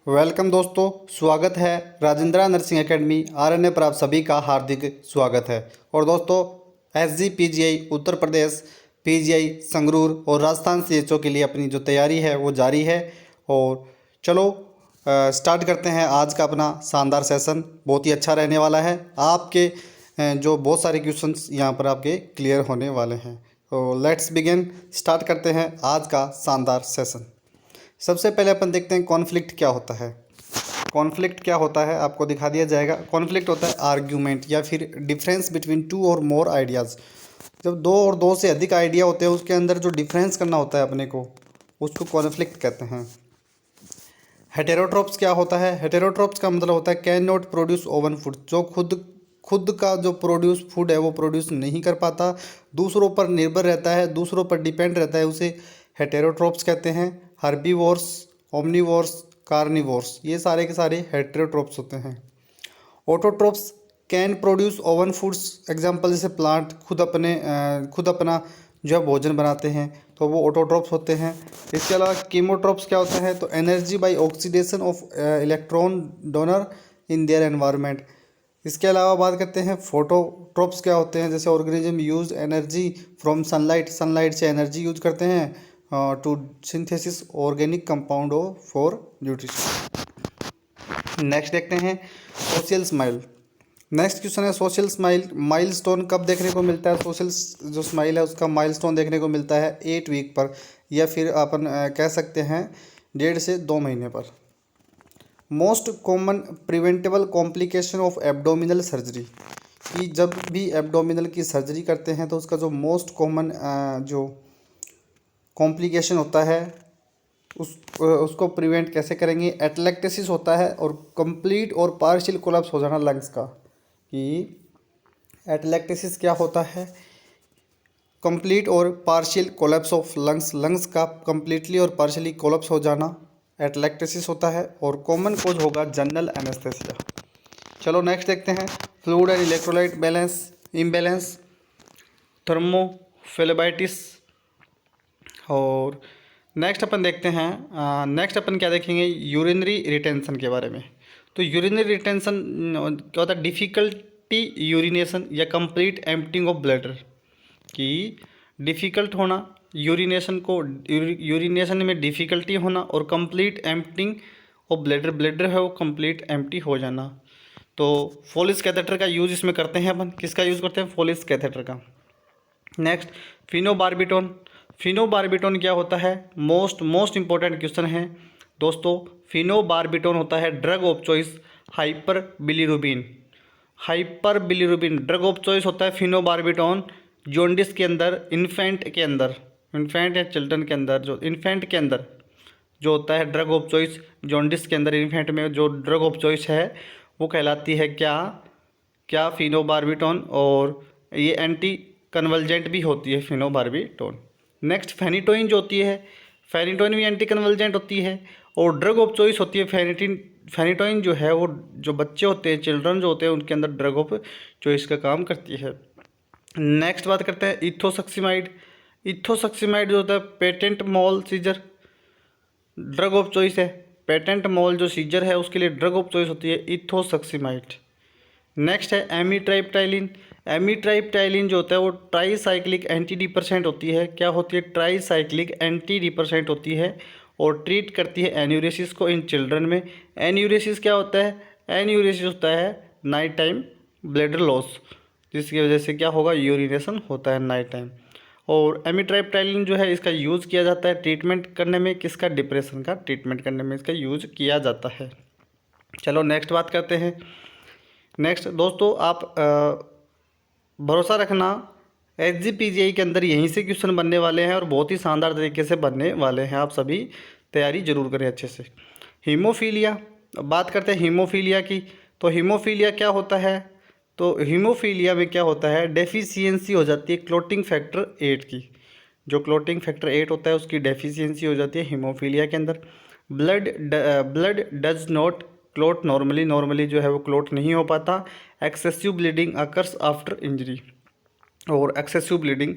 Welcome दोस्तों, स्वागत है राजेंद्रा नर्सिंग एकेडमी आरण्य पर। आप सभी का हार्दिक स्वागत है। और दोस्तों, SG PGI Uttar Pradesh, PGI Sangrur और राजस्थान सीएचओ के लिए अपनी जो तैयारी है वो जारी है। और चलो स्टार्ट करते हैं आज का अपना शानदार सेशन। बहुत ही अच्छा रहने वाला है। आपके जो बहुत सारे क्वेश्चंस यहाँ पर आपके क्लियर होने वाले हैं। तो लेट्स बिगिन, स्टार्ट करते हैं आज का शानदार सेशन। सबसे पहले अपन देखते हैं कॉन्फ्लिक्ट क्या होता है। कॉन्फ्लिक्ट क्या होता है आपको दिखा दिया जाएगा। कॉन्फ्लिक्ट होता है आर्ग्यूमेंट या फिर डिफरेंस बिटवीन टू और मोर आइडियाज़। जब दो और दो से अधिक आइडिया होते हैं उसके अंदर जो डिफरेंस करना होता है अपने को, उसको कॉन्फ्लिक्ट कहते हैं। हेटेरोट्रोप्स क्या होता है? हेटेरोट्रोप्स का मतलब होता है can not produce oven food. जो खुद का जो प्रोड्यूस फूड है वो प्रोड्यूस नहीं कर पाता, दूसरों पर निर्भर रहता है, दूसरों पर डिपेंड रहता है, उसे हेटेरोट्रोप्स कहते हैं। हर्बीवोर्स, ओमनीवोर्स, कार्निवोर्स, ये सारे के सारे हेटेरोट्रोप्स होते हैं। Autotrophs can produce oven foods. Example जैसे प्लांट खुद अपना जो है भोजन बनाते हैं, तो वो ऑटोट्रोप्स होते हैं। इसके अलावा कीमोट्रोप्स क्या होते हैं? तो energy by oxidation of electron donor in their environment. इसके अलावा बात करते हैं फोटोट्रोप्स क्या होते हैं। जैसे organism use energy from sunlight, sunlight से एनर्जी यूज करते हैं to synthesis organic compound for nutrition. Next देखते हैं सोशल स्माइल। नेक्स्ट क्वेश्चन है सोशल स्माइल माइलस्टोन कब देखने को मिलता है? सोशल जो स्माइल है उसका माइलस्टोन देखने को मिलता है 8 वीक पर, या फिर अपन कह सकते हैं 1.5 से 2 महीने पर। Most common preventable complication of abdominal surgery, कि जब भी एब्डोमिनल की सर्जरी करते हैं तो उसका जो मोस्ट कॉमन जो कॉम्प्लिकेशन होता है उसको प्रिवेंट कैसे करेंगे? एटलेक्टेसिस होता है और कंप्लीट और पार्शियल कोलैप्स हो जाना लंग्स का। कि एटलेक्टेसिस क्या होता है? कंप्लीट और partial collapse of lungs, lungs का कंप्लीटली और पार्शियली कोलैप्स हो जाना एटलेक्टेसिस होता है। और कॉमन कोज होगा जनरल एनेस्थेसिया। चलो नेक्स्ट देखते हैं fluid and electrolyte balance imbalance, thrombophlebitis. और नेक्स्ट अपन देखते हैं नेक्स्ट अपन क्या देखेंगे? यूरिनरी रिटेंशन के बारे में। तो यूरिनरी रिटेंशन क्या होता है? डिफ़िकल्टी यूरिनेशन या कंप्लीट एम्प्टिंग ऑफ ब्लैडर। कि डिफ़िकल्ट होना यूरिनेशन में डिफ़िकल्टी होना और complete emptying of bladder, bladder है वो कंप्लीट एम्प्टी हो जाना। तो फोलिस कैथेटर का यूज़ इसमें करते हैं अपन। किसका यूज़ करते हैं? फोलिस कैथेटर का। Next phenobarbitone. फिनोबार्बिटोन क्या होता है? मोस्ट इंपॉर्टेंट क्वेश्चन है दोस्तों। फिनोबार्बिटोन होता है drug of choice hyper bilirubin. Hyper bilirubin drug of choice होता है फिनोबार्बिटोन जॉन्डिस के अंदर, इन्फेंट या चिल्ड्रन के अंदर, जो इन्फेंट के अंदर जो होता है ड्रग ऑफ चॉइस, जॉन्डिस के अंदर इन्फेंट में जो ड्रग ऑफ चॉइस है वो कहलाती है क्या फिनोबार्बिटोन। और ये एंटी कन्वल्जेंट भी होती है फिनोबार्बिटोन। नेक्स्ट फेनिटोइन जो होती है, फेनिटोइन भी एंटी कन्वल्जेंट होती है और ड्रग ऑफ चॉइस होती है फेनिटोइन जो है वो जो बच्चे होते हैं, चिल्ड्रन जो होते हैं, उनके अंदर ड्रग ऑफ चॉइस का काम करती है। नेक्स्ट बात करते हैं इथोसक्सीमाइड। इथोसक्सीमाइड जो होता है petit mal seizure, drug of choice है। पेटेंट मोल जो सीजर है उसके लिए ड्रग ऑफ चॉइस होती है इथोसक्सीमाइड। नेक्स्ट है एमीट्राइप्टाइलिन। एमीट्राइप्टाइलिन जो होता है वो ट्राईसाइक्लिक एंटी डिप्रेसेंट होती है। क्या होती है? ट्राईसाइक्लिक एंटी डिप्रेसेंट होती है और ट्रीट करती है एन्यूरेसिस को इन चिल्ड्रन में। एन्यूरेसिस क्या होता है? एन्यूरेसिस होता है नाइट टाइम ब्लैडर लॉस, जिसकी वजह से क्या होगा? यूरिनेशन होता है नाइट टाइम। और एमीट्राइप्टाइलिन जो है इसका यूज़ किया जाता है ट्रीटमेंट करने में। किसका? डिप्रेशन का ट्रीटमेंट करने में इसका यूज़ किया जाता है। चलो नेक्स्ट बात करते हैं। नेक्स्ट दोस्तों, आप भरोसा रखना एसजीपीजीआई के अंदर यहीं से क्वेश्चन बनने वाले हैं और बहुत ही शानदार तरीके से बनने वाले हैं। आप सभी तैयारी जरूर करें अच्छे से। हीमोफीलिया, बात करते हैं हीमोफीलिया की। तो हीमोफीलिया क्या होता है? तो हीमोफीलिया में क्या होता है? डेफिशिएंसी हो जाती है क्लोटिंग फैक्टर 8 की। जो क्लोटिंग फैक्टर 8 होता है उसकी डेफिशिएंसी हो जाती है हीमोफीलिया के अंदर। Blood does not clot normally जो है वो क्लोट नहीं हो पाता। Excessive bleeding occurs after injury. और एक्सेसिव ब्लीडिंग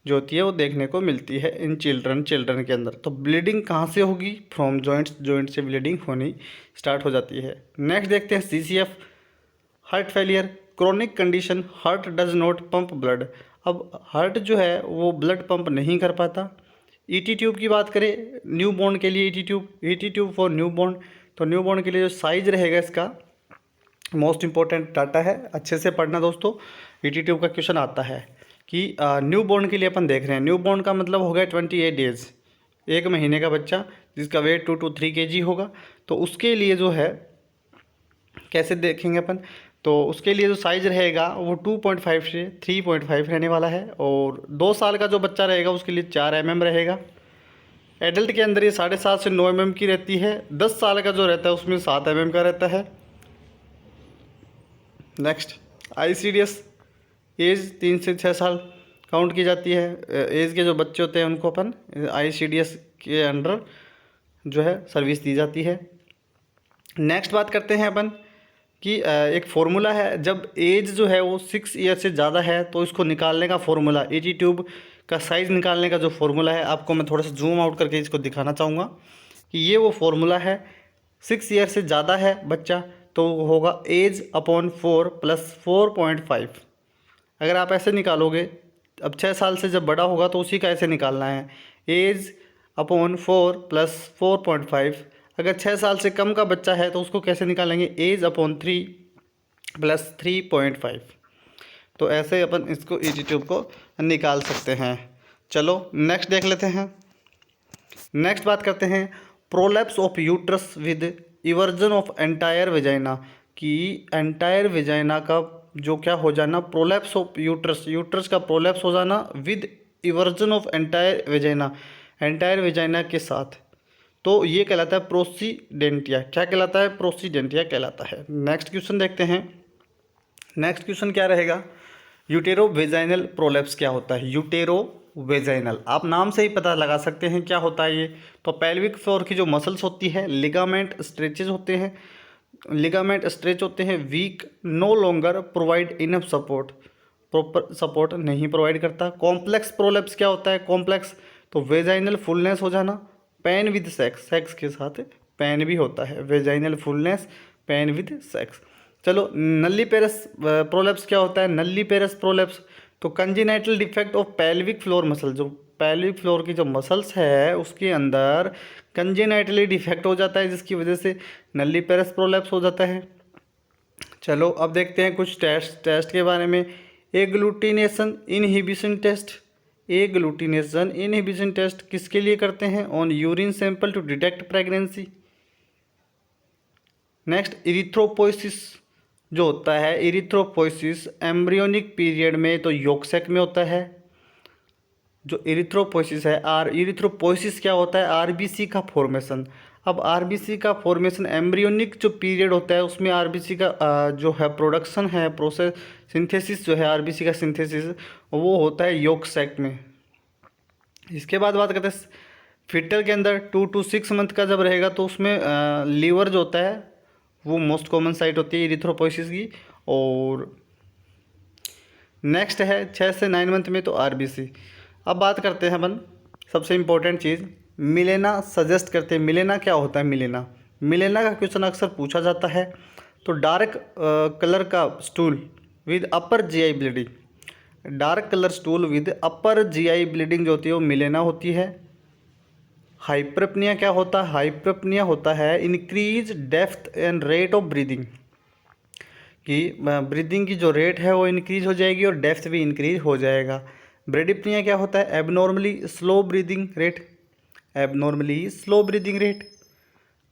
जो होती है वो देखने को मिलती है इन चिल्ड्रन के अंदर। तो ब्लीडिंग कहाँ से होगी? फ्रॉम जॉइंट से ब्लीडिंग होनी स्टार्ट हो जाती है। नेक्स्ट देखते हैं CCF, heart failure, chronic condition, heart does not pump blood. अब हार्ट जो है वो ब्लड पंप नहीं कर पाता। ET ट्यूब की बात करें न्यू बॉर्न के लिए, ET tube for new born, तो न्यू बॉर्न के लिए जो साइज रहेगा इसका मोस्ट इंपॉर्टेंट डाटा है, अच्छे से पढ़ना दोस्तों। ET ट्यूब का क्वेश्चन आता है कि न्यू बॉर्न के लिए अपन देख रहे हैं, न्यू बॉर्न का मतलब हो गया 28 डेज, 1 महीने का बच्चा जिसका वेट 2 to 3 kg होगा। तो उसके लिए जो है कैसे देखेंगे अपन, तो उसके लिए जो साइज़ रहेगा वो 2.5 से 3.5 रहने वाला है। और 2 साल का जो बच्चा रहेगा उसके लिए 4 mm रहेगा। एडल्ट के अंदर ये 7.5 से 9 mm की रहती है। 10 साल का जो रहता है उसमें 7 mm का रहता है। नेक्स्ट ICDS, एज 3 से 6 साल काउंट की जाती है। एज के जो बच्चे होते हैं उनको अपन ICDS के अंडर जो है सर्विस दी जाती है। नेक्स्ट बात करते हैं अपन कि एक फार्मूला है, जब एज जो है वो 6 ईयर से ज़्यादा है तो इसको निकालने का फार्मूला, ET ट्यूब का साइज़ निकालने का जो फार्मूला है, आपको मैं थोड़ा सा जूम आउट करके इसको दिखाना चाहूँगा कि ये वो फार्मूला है। 6 ईयर से ज़्यादा है बच्चा तो होगा एज अपॉन 4 + 4.5। अगर आप ऐसे निकालोगे, अब 6 साल से जब बड़ा होगा तो उसी का ऐसे निकालना है, एज अपॉन 4 + 4.5। अगर 6 साल से कम का बच्चा है तो उसको कैसे निकालेंगे, एज अपॉन 3 + 3.5। तो ऐसे अपन इसको ET ट्यूब को निकाल सकते हैं। चलो नेक्स्ट देख लेते हैं। नेक्स्ट बात करते हैं prolapse of uterus with eversion of entire vagina, कि एंटायर वेजाइना का जो क्या हो जाना, प्रोलैप्स ऑफ यूट्रस का प्रोलैप्स हो जाना with eversion of entire vagina के साथ, तो ये कहलाता है प्रोसीडेंटिया। क्या कहलाता है? प्रोसीडेंटिया कहलाता है। नेक्स्ट क्वेश्चन देखते हैं। नेक्स्ट क्वेश्चन क्या रहेगा, यूटेरो वेजाइनल प्रोलैप्स क्या होता है? यूटेरो वेजाइनल, आप नाम से ही पता लगा सकते हैं क्या होता है ये। तो पेल्विक फ्लोर की जो मसल्स होती है, लिगामेंट स्ट्रेचेज होते हैं, लिगामेंट स्ट्रेच होते हैं, weak, no longer provide enough support, proper support नहीं प्रोवाइड करता। कॉम्प्लेक्स प्रोलैप्स क्या होता है? कॉम्प्लेक्स तो वेजाइनल फुलनेस हो जाना, पेन विद सेक्स के साथ पेन भी होता है, vaginal fullness, pain with sex. चलो नल्लीपेरस प्रोलैप्स क्या होता है? नल्लीपेरस प्रोलैप्स तो congenital defect of pelvic floor muscle, जो पेल्विक फ्लोर की जो मसल्स है उसके अंदर कंजेनाइटली डिफेक्ट हो जाता है जिसकी वजह से नल्लीपेरस प्रोलैप्स हो जाता है। चलो अब देखते हैं कुछ टेस्ट के बारे में। Agglutination inhibition test, agglutination inhibition test किसके लिए करते हैं? On urine sample to detect pregnancy. Next erythropoiesis जो होता है, इरिथ्रोपोइसिस एम्ब्रियोनिक पीरियड में तो यॉक सैक में होता है। जो इरिथ्रोपोइसिस है, इरिथ्रोपोइसिस क्या होता है? RBC का फॉर्मेशन। अब RBC का फॉर्मेशन एम्ब्रियोनिक जो पीरियड होता है उसमें RBC का जो है प्रोडक्शन है, प्रोसेस सिंथेसिस जो है RBC का सिंथेसिस वो होता है यॉक सैक में। इसके बाद बात करते हैं फिटल के अंदर 2 to 6 मंथ का जब रहेगा तो उसमें लीवर जो होता है वो मोस्ट कॉमन साइट होती है इरिथ्रोपोइसिस की। और नेक्स्ट है 6 से 9 मंथ में तो RBC। अब बात करते हैं अपन सबसे इम्पोर्टेंट चीज़, मिलेना सजेस्ट करते हैं। मिलेना क्या होता है? मिलेना का क्वेश्चन अक्सर पूछा जाता है। तो डार्क कलर का stool with upper GI bleeding, dark colour stool with upper GI bleeding जो होती है वो मिलेना होती है। हाइपरप्निया क्या होता है? हाइपरप्निया होता है increase depth and rate of breathing, कि ब्रीदिंग की जो रेट है वो इंक्रीज हो जाएगी और डेप्थ भी इंक्रीज हो जाएगा। ब्रेडिप्निया क्या होता है? Abnormally slow breathing rate, abnormally slow breathing rate.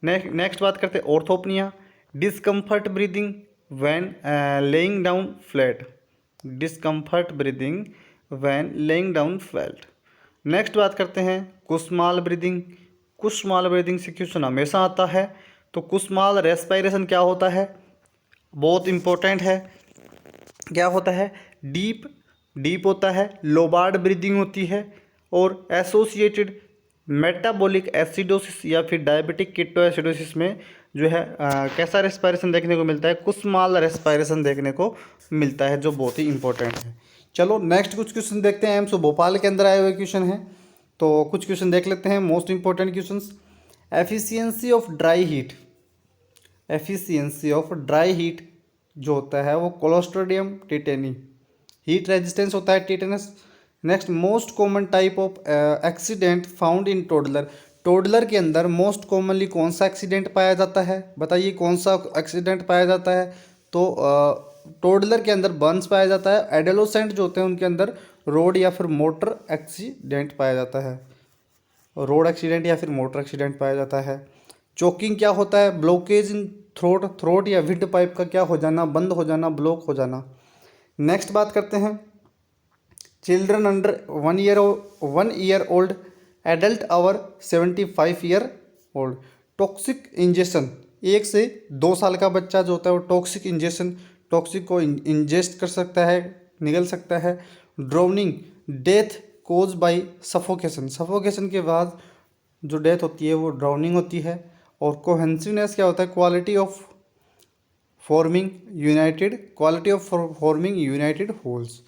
Next बात करते हैं orthopnoea, discomfort breathing when laying down flat, discomfort breathing when laying down flat. Next बात करते हैं कुसमाल ब्रीदिंग। कुसमाल ब्रीदिंग से क्वेश्चन हमेशा आता है। तो कुसमाल रेस्पिरेशन क्या होता है? बहुत इंपॉर्टेंट है। क्या होता है? डीप होता है, लोबार्ड ब्रीदिंग होती है और एसोसिएटेड मेटाबॉलिक एसिडोसिस या फिर डायबिटिक कीटोएसिडोसिस में जो है कैसा रेस्पिरेशन देखने को मिलता है? कुसमाल रेस्पिरेशन देखने को मिलता है, जो बहुत ही इंपॉर्टेंट है। चलो नेक्स्ट कुछ क्वेश्चन देखते हैं। एम्स भोपाल के अंदर आए हुए क्वेश्चन हैं, तो कुछ क्वेश्चन देख लेते हैं most important questions. Efficiency of dry heat, efficiency of dry heat जो होता है वो क्लोस्ट्रिडियम टिटेनी। हीट रेजिस्टेंस होता है tetanus. Next most common type of accident found in toddler, toddler के अंदर मोस्ट कॉमनली कौन सा एक्सीडेंट पाया जाता है, बताइए कौन सा एक्सीडेंट पाया जाता है। तो टोडलर के अंदर बर्न्स पाया जाता है। एडोलेसेंट जो होते हैं उनके अंदर रोड या फिर मोटर एक्सीडेंट पाया जाता है, रोड एक्सीडेंट या फिर मोटर एक्सीडेंट पाया जाता है। चोकिंग क्या होता है, ब्लॉकेज इन थ्रोट, थ्रोट या विंड पाइप का क्या हो जाना, बंद हो जाना, ब्लॉक हो जाना। नेक्स्ट बात करते हैं children under 1 year old, adult over 75 year old. Toxic injection, 1 से 2 साल का बच्चा जो होता है वो टॉक्सिक इंजेक्शन, टॉक्सिक को इंजेस्ट कर सकता है, निगल सकता है। Drowning, death cause by suffocation, suffocation के बाद जो डेथ होती है वो ड्राउनिंग होती है। और कोहेंसिवनेस क्या होता है, quality of forming united, quality of forming united holes.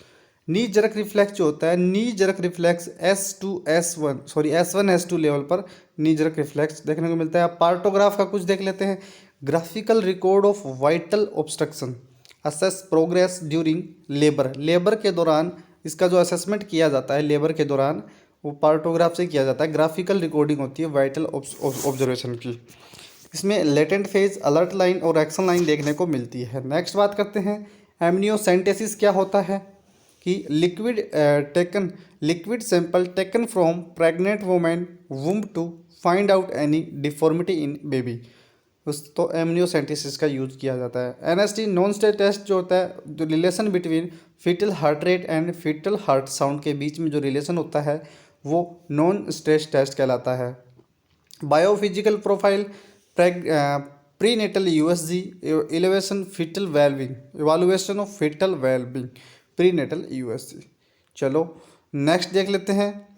Knee jerk reflex जो होता है, नी jerk reflex S1 S2 level पर नी जरक रिफ्लेक्स देखने को मिलता है। पार्टोग्राफ का कुछ देख लेते हैं। Graphical record of vital obstruction, assess progress during labour, labour के दौरान इसका जो असेसमेंट किया जाता है लेबर के दौरान वो पार्टोग्राफ से किया जाता है। ग्राफिकल रिकॉर्डिंग होती है वाइटल ऑब्जर्वेशन की। इसमें लेटेंट फेज, अलर्ट लाइन और एक्शन लाइन देखने को मिलती है। नेक्स्ट बात करते हैं एमनियोसेंटेसिस क्या होता है, कि liquid sample taken from pregnant women womb to find out any deformity in baby, उस तो एमनियोसेंटेसिस का यूज़ किया जाता है। एनएसटी नॉन स्टेट टेस्ट जो होता है, जो relation between fetal heart rate and fetal heart sound के बीच में जो रिलेशन होता है वो नॉन स्ट्रेस टेस्ट कहलाता है। Biophysical profile, prenatal USG, elevation fetal wellbeing, evaluation of fetal wellbeing, prenatal USG. चलो नेक्स्ट देख लेते हैं।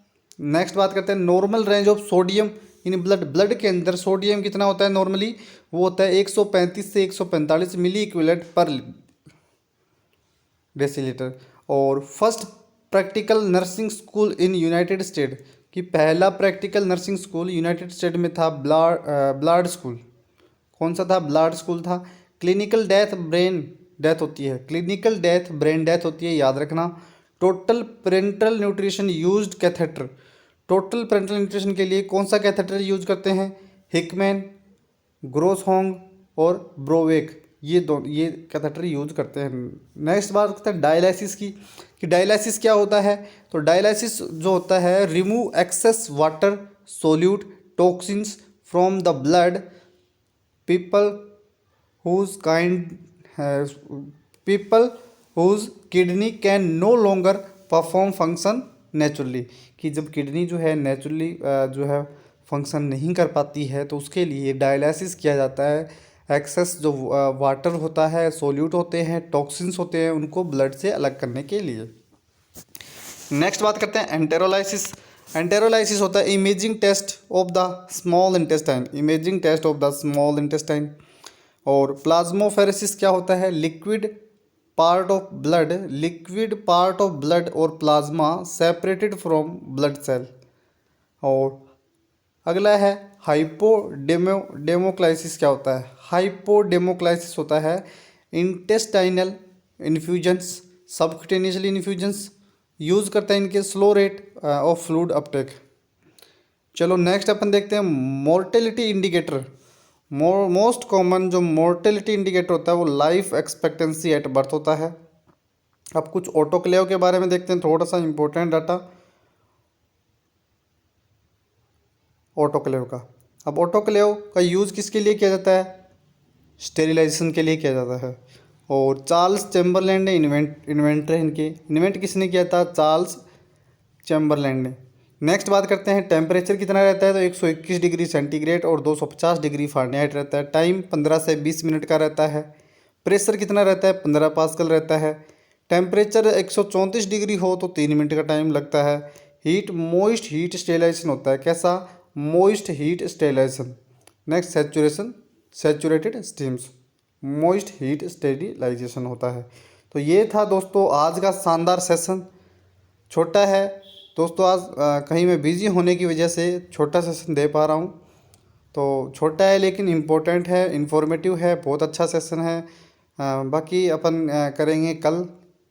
नेक्स्ट बात करते हैं normal range of sodium in blood, blood के अंदर सोडियम कितना होता है नॉर्मली, वो होता है 135 से 145 मिली इक्विवेलेंट पर डेसीलीटर। और first practical nursing school in United state, कि पहला practical nursing school United state में था ब्लाड स्कूल। कौन सा था, ब्लाड स्कूल था। क्लिनिकल डेथ ब्रेन डेथ होती है, क्लिनिकल डेथ ब्रेन डेथ होती है, याद रखना। Total parental nutrition used catheter, total parental nutrition के लिए कौन सा कैथेटर यूज करते हैं, हिकमैन, ग्रोसहोंग और ब्रोवेक, ये कैथेटर यूज करते हैं। नेक्स्ट बात करते हैं डायलिसिस की, कि डायलिसिस क्या होता है। तो डायलिसिस जो होता है remove excess water solute toxins from the blood, people whose kidney can no longer perform function naturally, कि जब किडनी जो है नेचुरली जो है फंक्शन नहीं कर पाती है तो उसके लिए डायलिसिस किया जाता है। एक्सेस जो वाटर होता है, सोल्यूट होते हैं, टॉक्सिन्स होते हैं, उनको ब्लड से अलग करने के लिए। नेक्स्ट बात करते हैं एंटेरोलाइसिस। एंटेरोलाइसिस होता है imaging test of the small intestine, imaging test of the small intestine. और प्लाज्मोफेरेसिस क्या होता है, liquid part of blood, liquid part of blood और plasma separated from blood cell. और अगला है हाइपोडेमोक्लाइसिस क्या होता है, हाइपोडेमोक्लाइसिस होता है intestinal infusions, subcutaneously infusions, use करता है इनके slow rate of fluid Uptake. चलो नेक्स्ट अपन देखते हैं मोर्टेलिटी इंडिकेटर। मोस्ट कॉमन जो मोर्टेलिटी इंडिकेटर होता है वो लाइफ एक्सपेक्टेंसी एट बर्थ होता है। अब कुछ ऑटोक्लेव के बारे में देखते हैं, थोड़ा सा इंपॉर्टेंट डाटा ऑटोक्लेव का। अब ऑटोक्लेव का यूज़ किसके लिए किया जाता है, स्टेरिलाइजेशन के लिए किया जाता है। और चार्ल्स चैम्बरलैंड ने इन्वेंटर इनके, इन्वेंट किसने किया था, चार्ल्स चैम्बरलैंड ने। नेक्स्ट बात करते हैं टेम्परेचर कितना रहता है, तो 121 डिग्री सेंटीग्रेड और 250 डिग्री फ़ारेनहाइट रहता है। टाइम 15 से 20 मिनट का रहता है। प्रेशर कितना रहता है, 15 पास्कल रहता है। टेम्परेचर 134 डिग्री हो तो 3 मिनट का टाइम लगता है। हीट मोइस्ट हीट स्टेरिलाइजेशन होता है, कैसा, moist heat sterilization. Next saturation, saturated steams, moist heat sterilization होता है। तो ये था दोस्तों आज का शानदार सेशन। छोटा है दोस्तों, आज कहीं मैं बिज़ी होने की वजह से छोटा सेशन दे पा रहा हूँ। तो छोटा है लेकिन इम्पोर्टेंट है, इन्फॉर्मेटिव है, बहुत अच्छा सेशन है। बाकी अपन करेंगे कल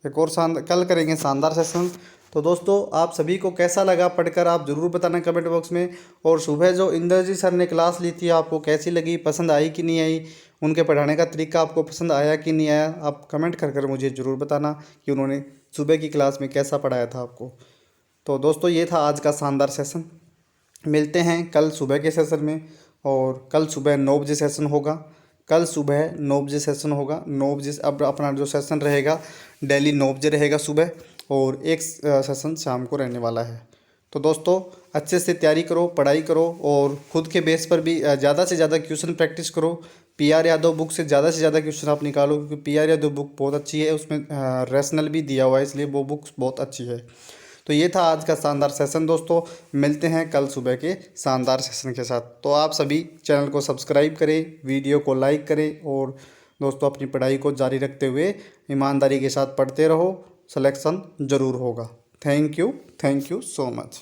एक और कल करेंगे शानदार सेशन। तो दोस्तों आप सभी को कैसा लगा पढ़कर आप ज़रूर बताना कमेंट बॉक्स में। और सुबह जो इंद्रजीत सर ने क्लास ली थी आपको कैसी लगी, पसंद आई कि नहीं आई, उनके पढ़ाने का तरीका आपको पसंद आया कि नहीं आया, आप कमेंट कर मुझे ज़रूर बताना कि उन्होंने सुबह की क्लास में कैसा पढ़ाया था आपको। तो दोस्तों ये था आज का शानदार सेशन। मिलते हैं कल सुबह के सेशन में। और कल सुबह 9 बजे सेशन होगा। कल सुबह 9 बजे सेशन होगा। 9 बजे अब अपना जो सेशन रहेगा डेली 9 बजे रहेगा सुबह, और एक सेशन शाम को रहने वाला है। तो दोस्तों अच्छे से तैयारी करो, पढ़ाई करो, और ख़ुद के बेस पर भी ज़्यादा से ज़्यादा क्वेश्चन प्रैक्टिस करो। PR यादव बुक से ज़्यादा से ज़्यादा क्वेश्चन आप निकालो, क्योंकि PR यादव बुक बहुत अच्छी है, उसमें रैशनल भी दिया हुआ है, इसलिए वो बुक बहुत अच्छी है। तो ये था आज का शानदार सेशन दोस्तों। मिलते हैं कल सुबह के शानदार सेशन के साथ। तो आप सभी चैनल को सब्सक्राइब करें, वीडियो को लाइक करें, और दोस्तों अपनी पढ़ाई को जारी रखते हुए ईमानदारी के साथ पढ़ते रहो, सिलेक्शन ज़रूर होगा। Thank you so much.